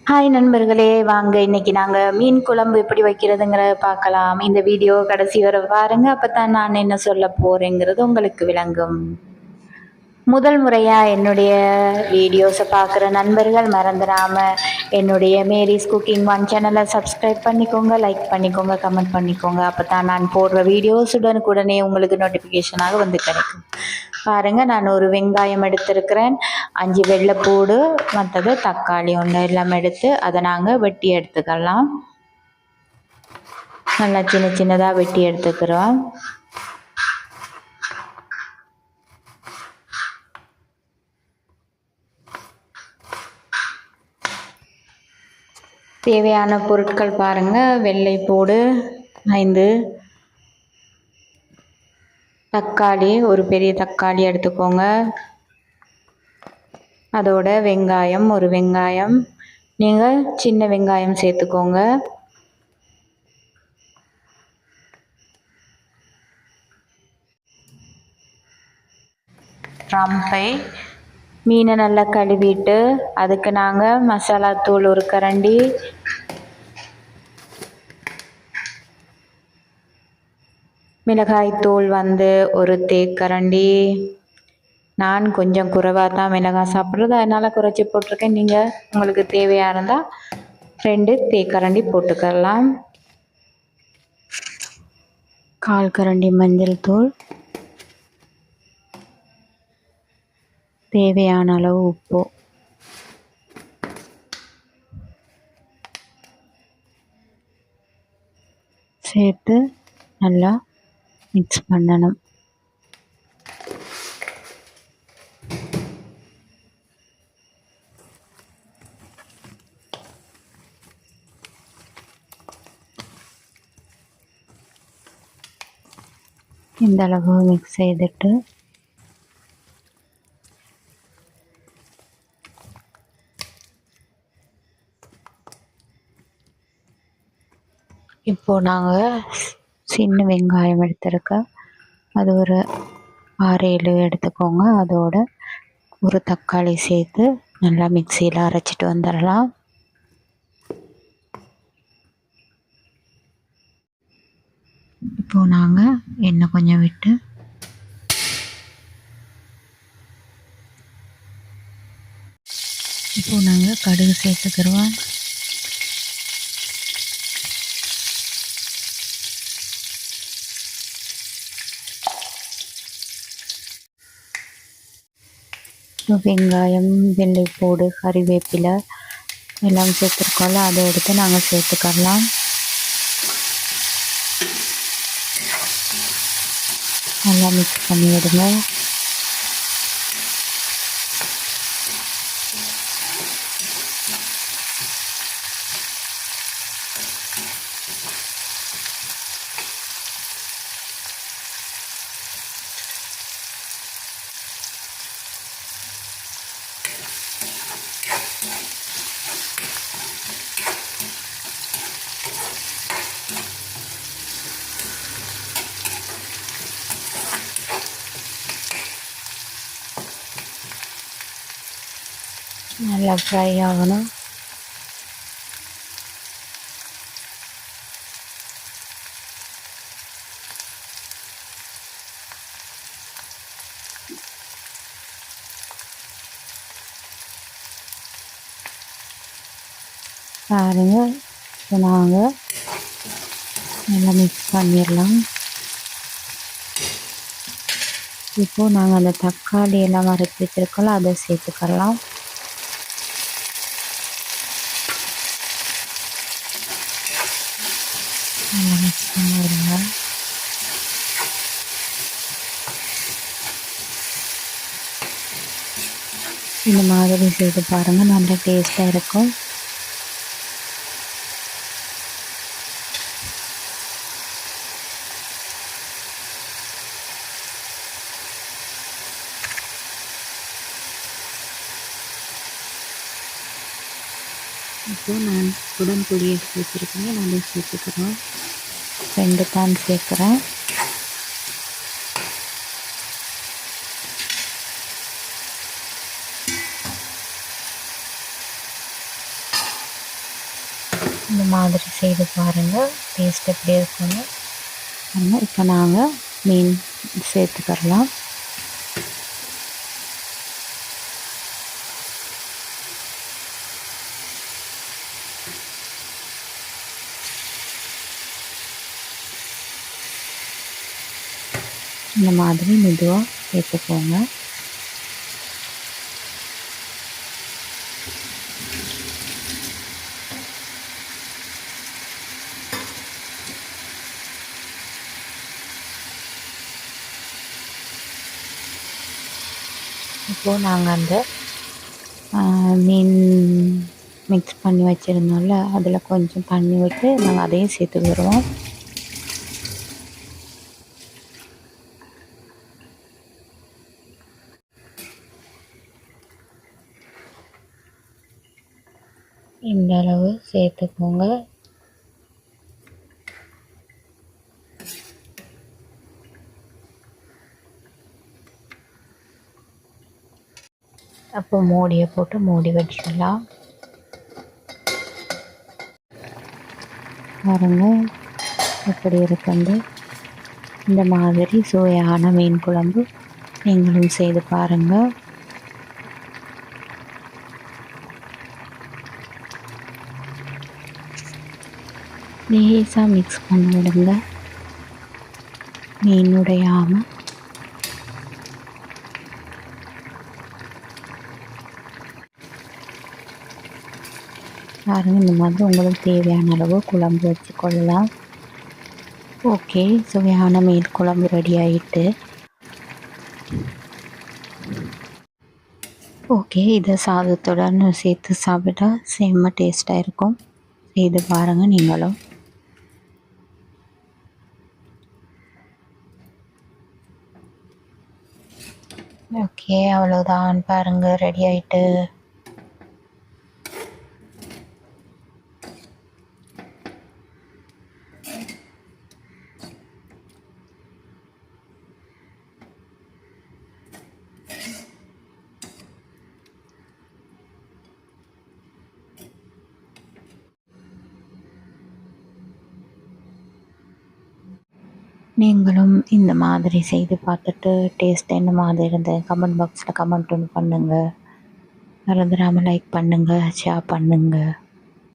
Hi நண்பர்களே, வாங்க இன்னைக்கு நாங்க மீன் குழம்பு எப்படி வைக்கிறதுங்கிறத பார்க்கலாம். இந்த வீடியோ கடைசி வரை பாருங்க, அப்பதான் நான் என்ன சொல்ல போறேங்கிறது உங்களுக்கு விளங்கும். முதல் முறையா என்னுடைய வீடியோஸை பார்க்குற நண்பர்கள் மறந்துடாம என்னுடைய மேரிஸ் குக்கிங் ஒன் சேனலை சப்ஸ்கிரைப் பண்ணிக்கோங்க, லைக் பண்ணிக்கோங்க, கமெண்ட் பண்ணிக்கோங்க. அப்பதான் நான் போடுற வீடியோஸ் உடனே உங்களுக்கு நோட்டிஃபிகேஷனாக வந்து கிடைக்கும். பாருங்க, நான் ஒரு வெங்காயம் எடுத்திருக்கிறேன், 5 வெள்ளைப்பூடு, மற்றது தக்காளி ஒன்று எல்லாம் எடுத்து அதை நாங்கள் வெட்டி எடுத்துக்கலாம். நல்லா சின்ன சின்னதாக வெட்டி எடுத்துக்கிறோம். தேவையான பொருட்கள் பாருங்க, வெள்ளைப்பூடு 5, தக்காளி ஒரு பெரிய தக்காளி எடுத்துக்கோங்க, அதோட வெங்காயம் ஒரு வெங்காயம், நீங்கள் சின்ன வெங்காயம் சேர்த்துக்கோங்க. ரம்பை மீனை நல்லா கழுவிட்டு அதுக்கு நாங்கள் மசாலா தூள் ஒரு கரண்டி, மிளகாய் தூள் ஒரு தேக்கரண்டி. நான் கொஞ்சம் குறைவாக தான் மிளகாய் சாப்பிட்றது, அதனால் குறைச்சி போட்டிருக்கேன். நீங்கள் உங்களுக்கு தேவையாக இருந்தால் 2 தேக்கரண்டி போட்டுக்கலாம். 1/4 கரண்டி மஞ்சள் தூள், தேவையான அளவு உப்பு, சேர்த்து நல்லா மிக்ஸ் பண்ணணும். இந்த அளவு மிக்ஸ் செய்துட்டு இப்போது நாங்கள் சின்ன வெங்காயம் எடுத்துருக்கோம், அது ஒரு 6-7 எடுத்துக்கோங்க. அதோட ஒரு தக்காளி சேர்த்து நல்லா மிக்சியில் அரைச்சிட்டு வந்துடலாம். இப்போது நாங்கள் எண்ணெய் கொஞ்சம் விட்டு இப்போது நாங்கள் கடுகு சேர்த்துக்கிறோம். வெங்காயம், வெள்ளைப்பூடு, கறிவேப்பிலை எல்லாம் சேர்த்துருக்கோம்ல, அதை எடுத்து நாங்கள் சேர்த்துக்கலாம். நல்லா மிக்ஸ் பண்ணி விடுங்க. நல்லா ஃப்ரை ஆகணும். பாருங்க, இப்போ நாங்கள் நல்லா மிக்ஸ் பண்ணிடலாம். இப்போது நாங்கள் அந்த தக்காளி எல்லாம் அரைச்சி வச்சுருக்கோம்ல, அதை சேர்த்துக்கலாம். நல்லா மிக்ஸ் பண்ணி விடுங்க. இந்த மாதிரி செய்து பாருங்கள், நல்லா டேஸ்ட்டாக இருக்கும். இப்போது நான் உடன்பொடி எடுத்து வச்சுருக்கேன், நல்லா சேர்த்துக்கிறோம். 2 தான் சேர்க்குறேன். இந்த மாதிரி செய்து பாருங்கள், டேஸ்ட் எப்படி இருக்குன்னு. இப்போ நாங்கள் மீன் சேர்த்துக்கரலாம். இந்த மாதிரி மெதுவாக சேர்த்துக்கோங்க. இப்போது நாங்கள் அந்த மீன் மிக்ஸ் பண்ணி வச்சுருந்தோம்ல, அதில் கொஞ்சம் தண்ணி விட்டு நாங்கள் அதையும் சேர்த்துக்கிடுவோம். இந்த அளவு சேர்த்துக்கோங்க. அப்போ மூடியை போட்டு மூடி வச்சிடலாம். பாருங்க எப்படி இருக்குண்டு. இந்த மாதிரி சுவையான மீன் குழம்பு நீங்களும் செய்து பாருங்கள். லேசாக மிக்ஸ் பண்ணி விடுங்க, மீன் உடையாமல். பாருங்கள், இந்த மாதிரி உங்களுக்கு தேவையான அளவு குழம்பு வச்சுக்கொள்ளலாம். ஓகே, சுவையான மீன் குழம்பு ரெடி ஆகிட்டு. ஓகே, இதை சாதத்துடன் சேர்த்து சாப்பிட்டா செம்ம டேஸ்ட்டாக இருக்கும். செய்து பாருங்கள் நீங்களும். ஓகே, அவ்வளோதான். பாருங்கள், ரெடி ஆகிட்டு. நீங்களும் இந்த மாதிரி செய்து பார்த்துட்டு டேஸ்ட் என்ன மாதிரி இருந்தது கமெண்ட் பாக்ஸில் கமெண்ட் ஒன்று பண்ணுங்கள். மறந்துடாமல் லைக் பண்ணுங்கள், ஷேர் பண்ணுங்கள்.